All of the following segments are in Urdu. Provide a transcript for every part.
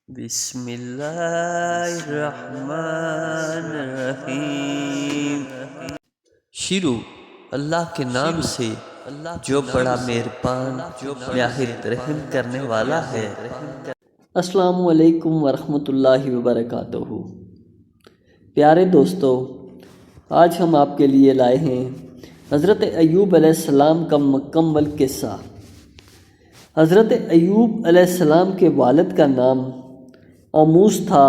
بسم اللہ الرحمن الرحیم۔ شروع اللہ کے نام سے جو بڑا مہربان نہایت رحم کرنے والا ہے۔ السلام علیکم ورحمۃ اللہ وبرکاتہ۔ پیارے دوستو، آج ہم آپ کے لیے لائے ہیں حضرت ایوب علیہ السلام کا مکمل قصہ۔ حضرت ایوب علیہ السلام کے والد کا نام آموس تھا۔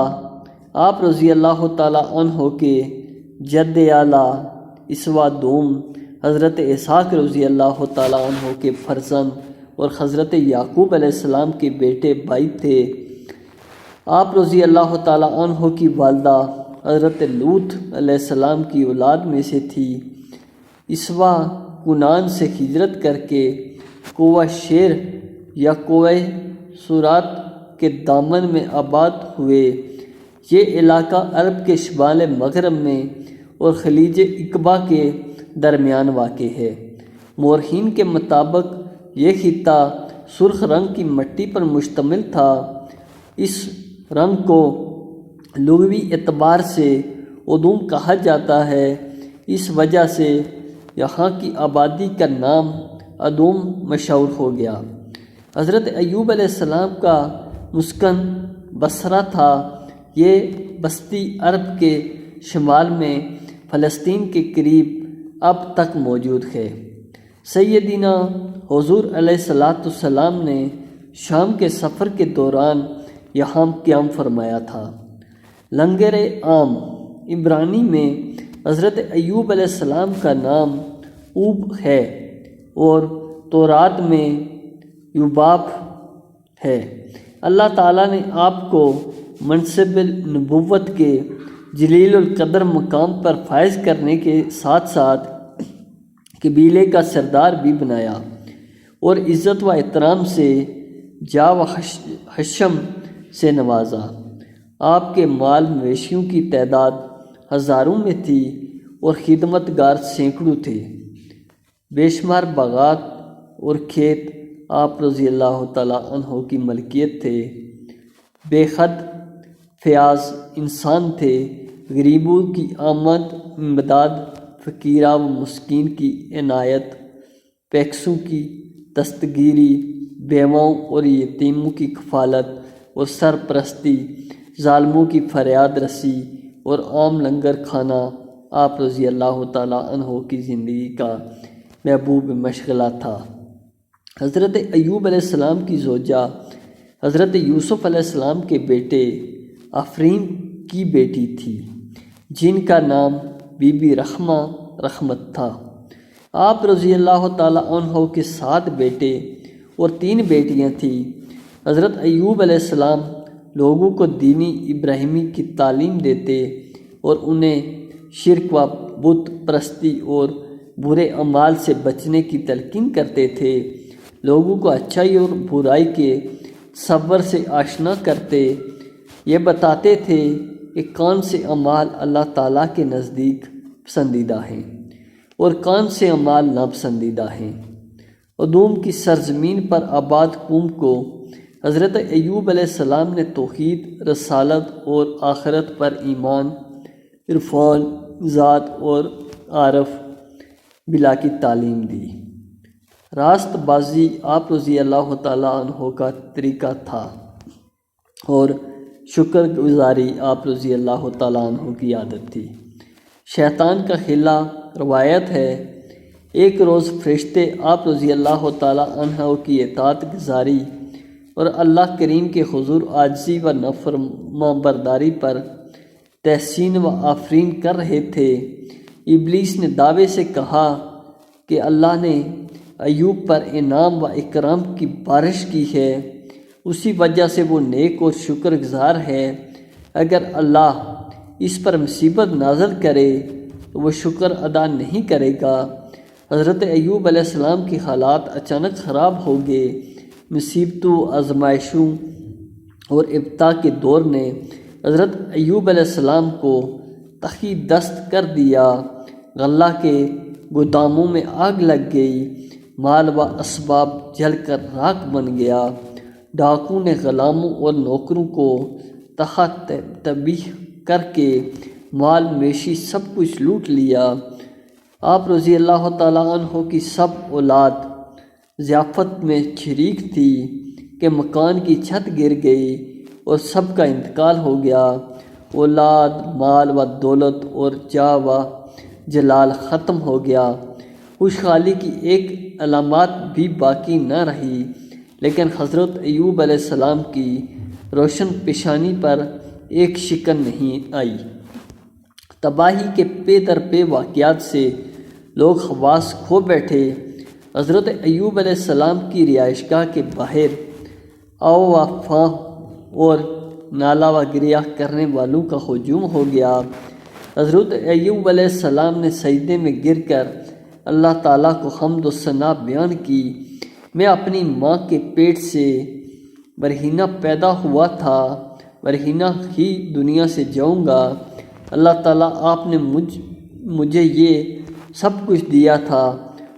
آپ رضی اللہ تعالیٰ عنہ کے جد اعلیٰ اسوا دوم حضرت اسحاق رضی اللہ تعالیٰ عنہ کے فرزند اور حضرت یعقوب علیہ السلام کے بیٹے بھائی تھے۔ آپ رضی اللہ تعالیٰ عنہ کی والدہ حضرت لوط علیہ السلام کی اولاد میں سے تھی۔ اسوا کنان سے ہجرت کر کے کوہ شیر یا کوہ سورات کے دامن میں آباد ہوئے۔ یہ علاقہ عرب کے شمال مغرب میں اور خلیج عقبہ کے درمیان واقع ہے۔ مورخین کے مطابق یہ خطہ سرخ رنگ کی مٹی پر مشتمل تھا۔ اس رنگ کو لغوی اعتبار سے ادوم کہا جاتا ہے۔ اس وجہ سے یہاں کی آبادی کا نام ادوم مشہور ہو گیا۔ حضرت ایوب علیہ السلام کا مسکن بصرہ تھا۔ یہ بستی عرب کے شمال میں فلسطین کے قریب اب تک موجود ہے۔ سیدنا حضور علیہ السلام نے شام کے سفر کے دوران یہاں قیام فرمایا تھا۔ لنگر عام عبرانی میں حضرت ایوب علیہ السلام کا نام اوب ہے اور تورات میں یوباب ہے۔ اللہ تعالیٰ نے آپ کو منصب نبوت کے جلیل القدر مقام پر فائز کرنے کے ساتھ ساتھ قبیلے کا سردار بھی بنایا اور عزت و احترام سے جا و حشم سے نوازا۔ آپ کے مال مویشیوں کی تعداد ہزاروں میں تھی اور خدمت گار سینکڑوں تھے۔ بے شمار باغات اور کھیت آپ رضی اللہ تعالیٰ عنہ کی ملکیت تھے۔ بے حد فیاض انسان تھے۔ غریبوں کی آمد امداد، فقیرہ و مسکین کی عنایت، پیکسوں کی دستگیری، بیواؤں اور یتیموں کی کفالت اور سرپرستی، ظالموں کی فریاد رسی اور عام لنگر کھانا آپ رضی اللہ تعالیٰ عنہ کی زندگی کا محبوب مشغلہ تھا۔ حضرت ایوب علیہ السلام کی زوجہ حضرت یوسف علیہ السلام کے بیٹے آفرین کی بیٹی تھی، جن کا نام بی بی رحمت تھا۔ آپ رضی اللہ تعالیٰ عنہ کے 7 بیٹے اور 3 بیٹیاں تھیں۔ حضرت ایوب علیہ السلام لوگوں کو دینی ابراہیمی کی تعلیم دیتے اور انہیں شرک و بت پرستی اور برے اعمال سے بچنے کی تلقین کرتے تھے۔ لوگوں کو اچھائی اور برائی کے صبر سے آشنا کرتے، یہ بتاتے تھے کہ کون سے اعمال اللہ تعالیٰ کے نزدیک پسندیدہ ہیں اور کون سے اعمال ناپسندیدہ ہیں۔ ادوم کی سرزمین پر آباد قوم کو حضرت ایوب علیہ السلام نے توحید، رسالت اور آخرت پر ایمان، عرفان ذات اور عارف باللہ کی تعلیم دی۔ راست بازی آپ رضی اللہ تعالیٰ عنہ کا طریقہ تھا اور شکر گزاری آپ رضی اللہ تعالیٰ عنہ کی عادت تھی۔ شیطان کا حیلہ روایت ہے، ایک روز فرشتے آپ رضی اللہ تعالیٰ عنہ کی اطاعت گزاری اور اللہ کریم کے حضور عاجزی و نافرمان برداری پر تحسین و آفرین کر رہے تھے۔ ابلیس نے دعوے سے کہا کہ اللہ نے ایوب پر انعام و اکرام کی بارش کی ہے، اسی وجہ سے وہ نیک اور شکر گزار ہے۔ اگر اللہ اس پر مصیبت نازل کرے تو وہ شکر ادا نہیں کرے گا۔ حضرت ایوب علیہ السلام کی حالات اچانک خراب ہو گئے۔ مصیبتوں، آزمائشوں اور ابتلا کے دور نے حضرت ایوب علیہ السلام کو تہی دست کر دیا۔ غلہ کے گوداموں میں آگ لگ گئی، مال و اسباب جل کر راکھ بن گیا۔ ڈاکو نے غلاموں اور نوکروں کو تحت تبیح کر کے مال میشی سب کچھ لوٹ لیا۔ آپ رضی اللہ تعالیٰ عنہ کی سب اولاد ضیافت میں شریک تھی کہ مکان کی چھت گر گئی اور سب کا انتقال ہو گیا۔ اولاد، مال و دولت اور جاہ و جلال ختم ہو گیا۔ خوشحالی کی ایک علامات بھی باقی نہ رہی، لیکن حضرت ایوب علیہ السلام کی روشن پیشانی پر ایک شکن نہیں آئی۔ تباہی کے پے در پے واقعات سے لوگ حواس کھو بیٹھے۔ حضرت ایوب علیہ السلام کی رہائش گاہ کے باہر او و فاں اور نالہ و گریہ کرنے والوں کا ہجوم ہو گیا۔ حضرت ایوب علیہ السلام نے سجدے میں گر کر اللہ تعالیٰ کو حمد و ثنا بیان کی۔ میں اپنی ماں کے پیٹ سے برہنہ پیدا ہوا تھا، برہنہ ہی دنیا سے جاؤں گا۔ اللہ تعالیٰ آپ نے مجھے یہ سب کچھ دیا تھا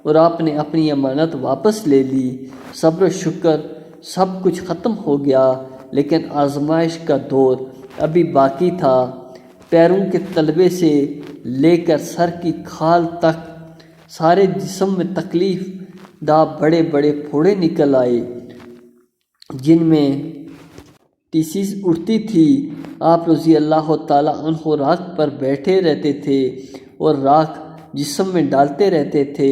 اور آپ نے اپنی امانت واپس لے لی۔ صبر و شکر سب کچھ ختم ہو گیا، لیکن آزمائش کا دور ابھی باقی تھا۔ پیروں کے تلوے سے لے کر سر کی کھال تک سارے جسم میں تکلیف دہ بڑے بڑے پھوڑے نکل آئے، جن میں ٹیسیز اڑتی تھی۔ آپ رضی اللہ تعالیٰ عنہ راکھ پر بیٹھے رہتے تھے اور راکھ جسم میں ڈالتے رہتے تھے۔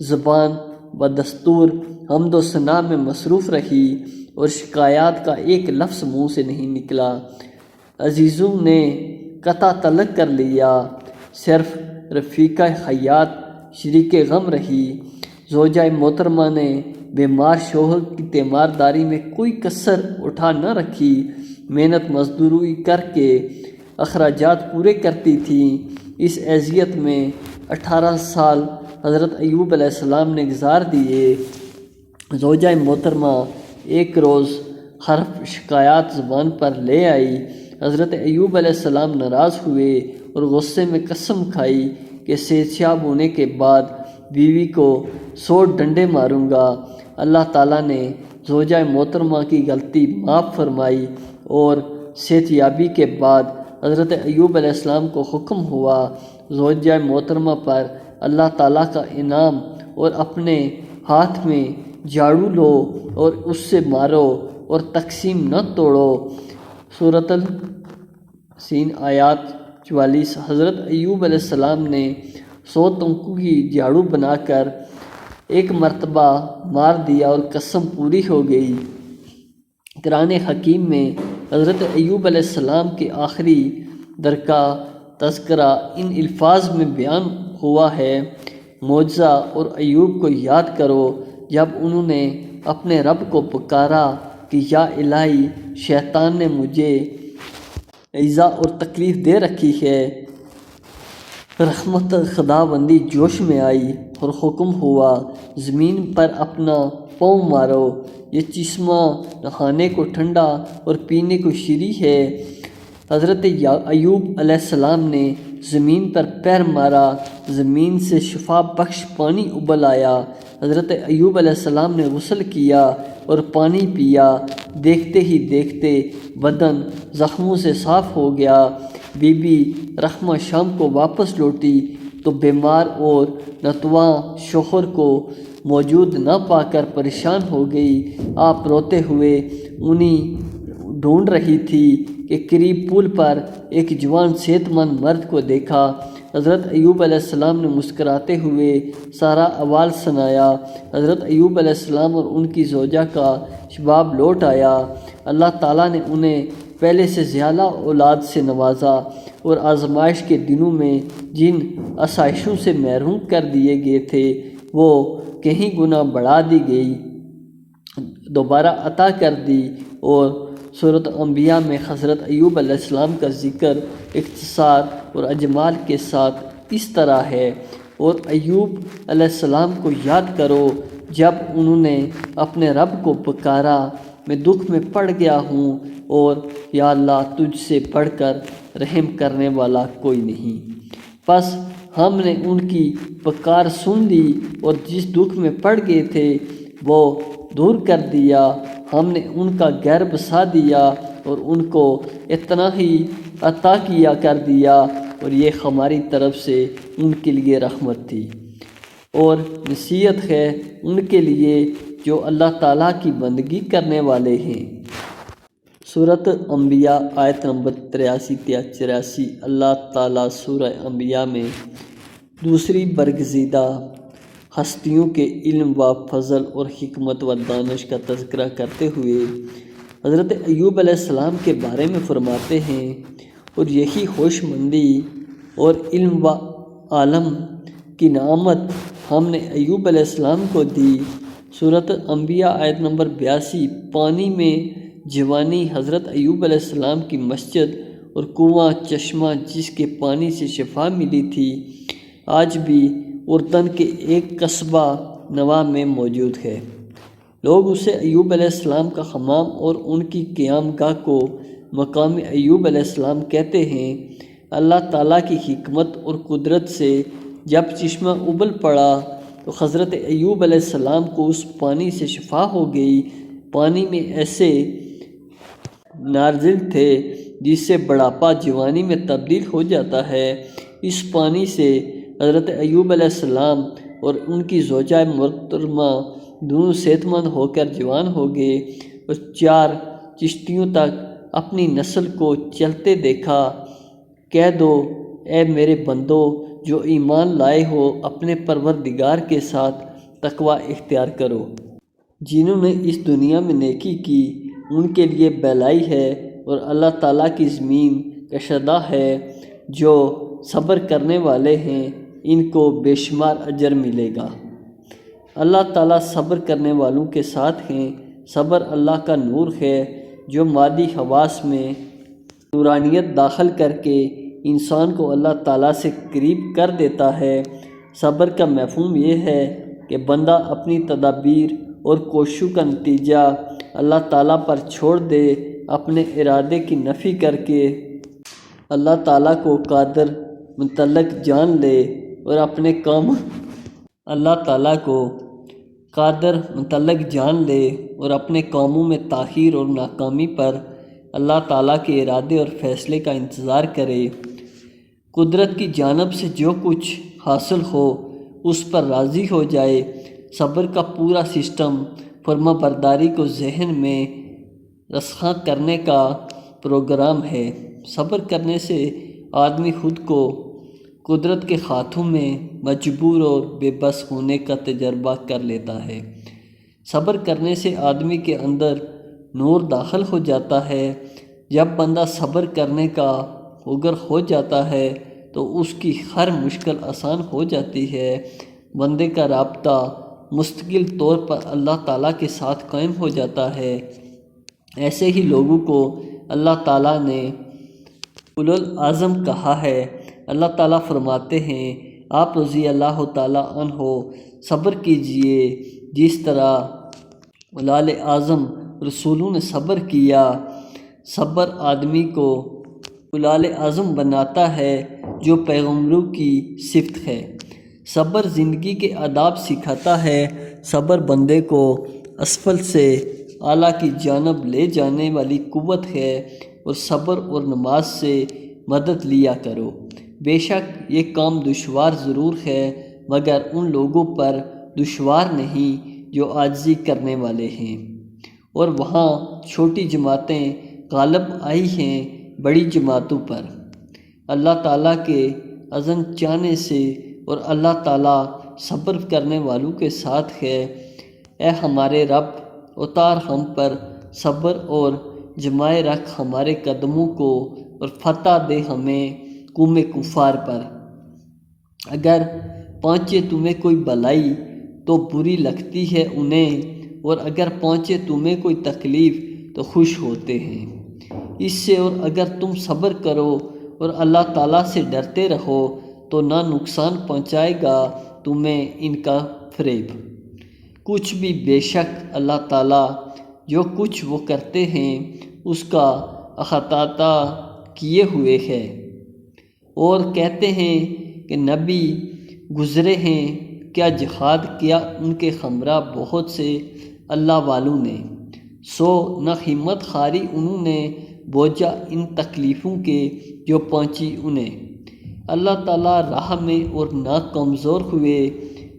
زبان بدستور حمد و ثنا میں مصروف رہی اور شکایات کا ایک لفظ منہ سے نہیں نکلا۔ عزیزوں نے قطع طلق کر لیا، صرف رفیقہ حیات شریک غم رہی۔ زوجہ محترمہ نے بیمار شوہر کی تیمارداری میں کوئی کسر اٹھا نہ رکھی، محنت مزدوری کر کے اخراجات پورے کرتی تھی۔ اس اذیت میں 18 سال حضرت ایوب علیہ السلام نے گزار دیے۔ زوجہ محترمہ ایک روز حرف شکایات زبان پر لے آئی۔ حضرت ایوب علیہ السلام ناراض ہوئے اور غصے میں قسم کھائی کہ صحتیاب ہونے کے بعد بیوی کو 100 ڈنڈے ماروں گا۔ اللہ تعالیٰ نے زوجہ محترمہ کی غلطی معاف فرمائی اور صحتیابی کے بعد حضرت ایوب علیہ السلام کو حکم ہوا، زوجہ محترمہ پر اللہ تعالیٰ کا انعام اور اپنے ہاتھ میں جھاڑو لو اور اس سے مارو اور تقسیم نہ توڑو۔ سورۃ السین آیات 44۔ حضرت ایوب علیہ السلام نے 100 تنکوں کی جھاڑو بنا کر ایک مرتبہ مار دیا اور قسم پوری ہو گئی۔ قرآن حکیم میں حضرت ایوب علیہ السلام کے آخری در کا تذکرہ ان الفاظ میں بیان ہوا ہے: معجزہ اور ایوب کو یاد کرو جب انہوں نے اپنے رب کو پکارا کہ یا الہی، شیطان نے مجھے ایذا اور تکلیف دے رکھی ہے۔ رحمت خداوندی جوش میں آئی اور حکم ہوا، زمین پر اپنا پاؤں مارو، یہ چشمہ نہانے کو ٹھنڈا اور پینے کو شیریں ہے۔ حضرت ایوب علیہ السلام نے زمین پر پیر مارا، زمین سے شفا بخش پانی ابل آیا۔ حضرت ایوب علیہ السلام نے غسل کیا اور پانی پیا، دیکھتے ہی دیکھتے بدن زخموں سے صاف ہو گیا۔ بی بی رحمہ شام کو واپس لوٹی تو بیمار اور ناتواں شوہر کو موجود نہ پا کر پریشان ہو گئی۔ آپ روتے ہوئے انہیں ڈھونڈ رہی تھی کہ قریب پل پر ایک جوان صحت مند مرد کو دیکھا۔ حضرت ایوب علیہ السلام نے مسکراتے ہوئے سارا احوال سنایا۔ حضرت ایوب علیہ السلام اور ان کی زوجہ کا شباب لوٹ آیا۔ اللہ تعالیٰ نے انہیں پہلے سے زیادہ اولاد سے نوازا اور آزمائش کے دنوں میں جن آسائشوں سے محروم کر دیے گئے تھے وہ کہیں گنا بڑھا دی گئی، دوبارہ عطا کر دی۔ اور سورۃ انبیاء میں حضرت ایوب علیہ السلام کا ذکر اختصار اور اجمال کے ساتھ اس طرح ہے: اور ایوب علیہ السلام کو یاد کرو جب انہوں نے اپنے رب کو پکارا، میں دکھ میں پڑ گیا ہوں اور یا اللہ، تجھ سے بڑھ کر رحم کرنے والا کوئی نہیں۔ پس ہم نے ان کی پکار سن لی اور جس دکھ میں پڑ گئے تھے وہ دور کر دیا۔ ہم نے ان کا گھر بسا دیا اور ان کو اتنا ہی عطا کیا کر دیا، اور یہ ہماری طرف سے ان کے لیے رحمت تھی اور نصیحت ہے ان کے لیے جو اللہ تعالیٰ کی بندگی کرنے والے ہیں۔ سورۃ انبیاء آیت نمبر 83-84۔ اللہ تعالیٰ سورہ انبیاء میں دوسری برگزیدہ ہستیوں کے علم و فضل اور حکمت و دانش کا تذکرہ کرتے ہوئے حضرت ایوب علیہ السلام کے بارے میں فرماتے ہیں، اور یہی ہوش مندی اور علم و عالم کی نعمت ہم نے ایوب علیہ السلام کو دی۔ سورۃ انبیاء آیت نمبر 82۔ پانی میں جوانی حضرت ایوب علیہ السلام کی مسجد اور کنواں چشمہ جس کے پانی سے شفا ملی تھی آج بھی اردن کے ایک قصبہ نوا میں موجود ہے۔ لوگ اسے ایوب علیہ السلام کا حمام اور ان کی قیام گاہ کو مقام ایوب علیہ السلام کہتے ہیں۔ اللہ تعالیٰ کی حکمت اور قدرت سے جب چشمہ ابل پڑا تو حضرت ایوب علیہ السلام کو اس پانی سے شفا ہو گئی۔ پانی میں ایسے نارزل تھے جس سے بڑھاپا جوانی میں تبدیل ہو جاتا ہے۔ اس پانی سے حضرت ایوب علیہ السلام اور ان کی زوجہ محترمہ دونوں صحت مند ہو کر جوان ہو گئے اور 4 چشتیوں تک اپنی نسل کو چلتے دیکھا۔ کہہ دو اے میرے بندو جو ایمان لائے ہو اپنے پروردگار کے ساتھ تقوی اختیار کرو۔ جنہوں نے اس دنیا میں نیکی کی ان کے لیے بھلائی ہے، اور اللہ تعالیٰ کی زمین کشادہ ہے۔ جو صبر کرنے والے ہیں ان کو بے شمار اجر ملے گا۔ اللہ تعالیٰ صبر کرنے والوں کے ساتھ ہیں۔ صبر اللہ کا نور ہے جو مادی حواس میں نورانیت داخل کر کے انسان کو اللہ تعالیٰ سے قریب کر دیتا ہے۔ صبر کا مفہوم یہ ہے کہ بندہ اپنی تدابیر اور کوششوں کا نتیجہ اللہ تعالیٰ پر چھوڑ دے، اپنے ارادے کی نفی کر کے اللہ تعالیٰ کو قادر متعلق جان لے، اور اپنے کام اللہ تعالیٰ کو قادر متعلق جان لے اور اپنے کاموں میں تاخیر اور ناکامی پر اللہ تعالیٰ کے ارادے اور فیصلے کا انتظار کرے۔ قدرت کی جانب سے جو کچھ حاصل ہو اس پر راضی ہو جائے۔ صبر کا پورا سسٹم فرما برداری کو ذہن میں رسخاں کرنے کا پروگرام ہے۔ صبر کرنے سے آدمی خود کو قدرت کے ہاتھوں میں مجبور اور بے بس ہونے کا تجربہ کر لیتا ہے۔ صبر کرنے سے آدمی کے اندر نور داخل ہو جاتا ہے۔ جب بندہ صبر کرنے کا اگر ہو جاتا ہے تو اس کی ہر مشکل آسان ہو جاتی ہے۔ بندے کا رابطہ مستقل طور پر اللہ تعالیٰ کے ساتھ قائم ہو جاتا ہے۔ ایسے ہی لوگوں کو اللہ تعالیٰ نے اولو العزم کہا ہے۔ اللہ تعالیٰ فرماتے ہیں، آپ رضی اللہ تعالیٰ عنہ صبر کیجئے جس طرح اولو العزم رسولوں نے صبر کیا۔ صبر آدمی کو اولو العزم بناتا ہے جو پیغمبروں کی صفت ہے۔ صبر زندگی کے آداب سکھاتا ہے۔ صبر بندے کو اسفل سے اعلیٰ کی جانب لے جانے والی قوت ہے، اور صبر اور نماز سے مدد لیا کرو۔ بے شک یہ کام دشوار ضرور ہے مگر ان لوگوں پر دشوار نہیں جو عاجزی کرنے والے ہیں، اور وہاں چھوٹی جماعتیں غالب آئی ہیں بڑی جماعتوں پر۔ اللہ تعالیٰ کے اذن چاہنے سے اور اللہ تعالیٰ صبر کرنے والوں کے ساتھ ہے۔ اے ہمارے رب، اتار ہم پر صبر اور جمائے رکھ ہمارے قدموں کو، اور فتح دے ہمیں قوم کفار پر۔ اگر پہنچے تمہیں کوئی بھلائی تو بری لگتی ہے انہیں، اور اگر پہنچے تمہیں کوئی تکلیف تو خوش ہوتے ہیں اس سے۔ اور اگر تم صبر کرو اور اللہ تعالیٰ سے ڈرتے رہو تو نہ نقصان پہنچائے گا تمہیں ان کا فریب کچھ بھی۔ بے شک اللہ تعالیٰ جو کچھ وہ کرتے ہیں اس کا احاطہ کیے ہوئے ہے۔ اور کہتے ہیں کہ نبی گزرے ہیں کیا جہاد کیا ان کے ہمراہ بہت سے اللہ والوں نے، سو نہ ہمت ہاری انہوں نے بوجھا ان تکلیفوں کے جو پہنچی انہیں۔ اللہ تعالیٰ راہ میں اور نہ کمزور ہوئے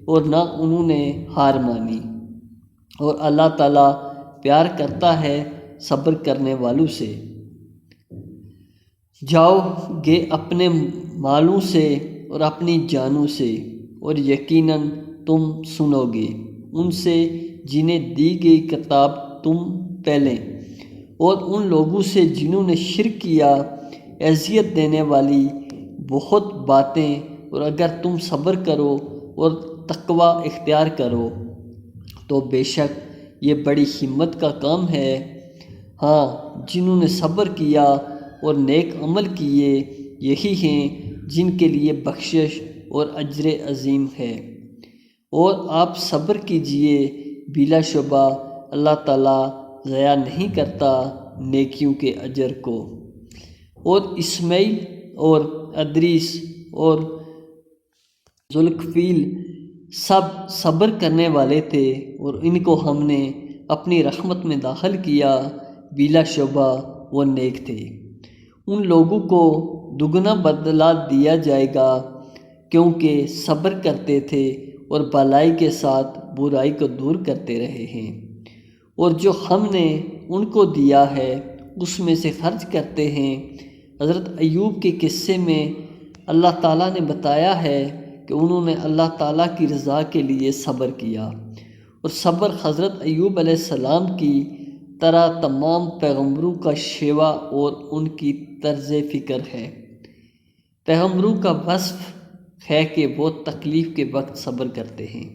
اور نہ انہوں نے ہار مانی، اور اللہ تعالیٰ پیار کرتا ہے صبر کرنے والوں سے۔ جاؤ گے اپنے مالوں سے اور اپنی جانوں سے، اور یقیناً تم سنو گے ان سے جنہیں دی گئی کتاب تم پہلے، اور ان لوگوں سے جنہوں نے شرک کیا، اذیت دینے والی بہت باتیں۔ اور اگر تم صبر کرو اور تقوی اختیار کرو تو بے شک یہ بڑی ہمت کا کام ہے۔ ہاں، جنہوں نے صبر کیا اور نیک عمل کیے، یہی ہیں جن کے لیے بخشش اور اجر عظیم ہے۔ اور آپ صبر کیجئے، بلا شبہ اللہ تعالیٰ ضائع نہیں کرتا نیکیوں کے اجر کو۔ اور اسماعیل اور ادریس اور ذوالکفیل سب صبر کرنے والے تھے، اور ان کو ہم نے اپنی رحمت میں داخل کیا، بلا شبہ وہ نیک تھے۔ ان لوگوں کو دگنا بدلہ دیا جائے گا کیونکہ صبر کرتے تھے اور بھلائی کے ساتھ برائی کو دور کرتے رہے ہیں۔ اور جو ہم نے ان کو دیا ہے اس میں سے خرچ کرتے ہیں۔ حضرت ایوب کے قصے میں اللہ تعالیٰ نے بتایا ہے کہ انہوں نے اللہ تعالیٰ کی رضا کے لیے صبر کیا، اور صبر حضرت ایوب علیہ السلام کی طرح تمام پیغمبروں کا شیوا اور ان کی طرز فکر ہے۔ پیغمبروں کا وصف ہے کہ وہ تکلیف کے وقت صبر کرتے ہیں،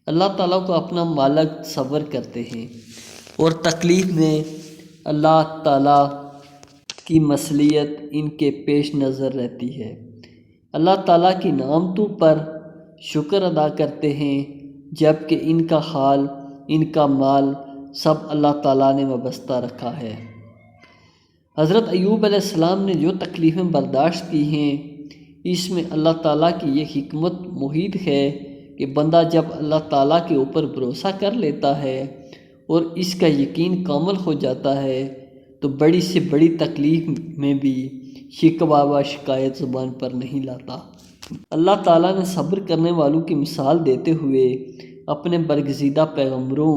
اللہ تعالیٰ کو اپنا مالک صبر کرتے ہیں، اور تکلیف میں اللہ تعالیٰ کی مصلحت ان کے پیش نظر رہتی ہے۔ اللہ تعالیٰ کی نعمتوں پر شکر ادا کرتے ہیں، جبکہ ان کا حال، ان کا مال سب اللہ تعالیٰ نے وابستہ رکھا ہے۔ حضرت ایوب علیہ السلام نے جو تکلیفیں برداشت کی ہیں، اس میں اللہ تعالیٰ کی یہ حکمت محیط ہے کہ بندہ جب اللہ تعالیٰ کے اوپر بھروسہ کر لیتا ہے اور اس کا یقین کامل ہو جاتا ہے تو بڑی سے بڑی تکلیف میں بھی شکوہ و شکایت زبان پر نہیں لاتا۔ اللہ تعالیٰ نے صبر کرنے والوں کی مثال دیتے ہوئے اپنے برگزیدہ پیغمبروں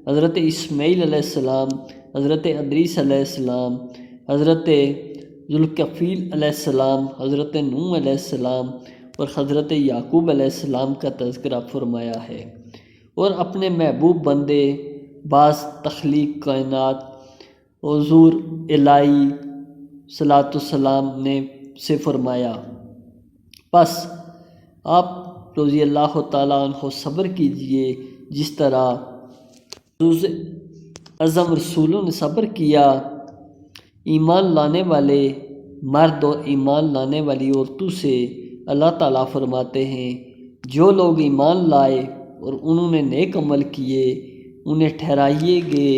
حضرت اسماعیل علیہ السلام، حضرت ادریس علیہ السلام، حضرت ذوالکفیل علیہ السلام، حضرت نوح علیہ السلام اور حضرت یعقوب علیہ السلام کا تذکرہ فرمایا ہے، اور اپنے محبوب بندے بعض تخلیق کائنات حضور الہی صلاۃ والسلام نے سے فرمایا، بس آپ رضی اللہ تعالیٰ عنہ صبر کیجئے جس طرح اعظم رسولوں نے صبر کیا۔ ایمان لانے والے مرد اور ایمان لانے والی عورتوں سے اللہ تعالیٰ فرماتے ہیں، جو لوگ ایمان لائے اور انہوں نے نیک عمل کیے انہیں ٹھہرائیے گے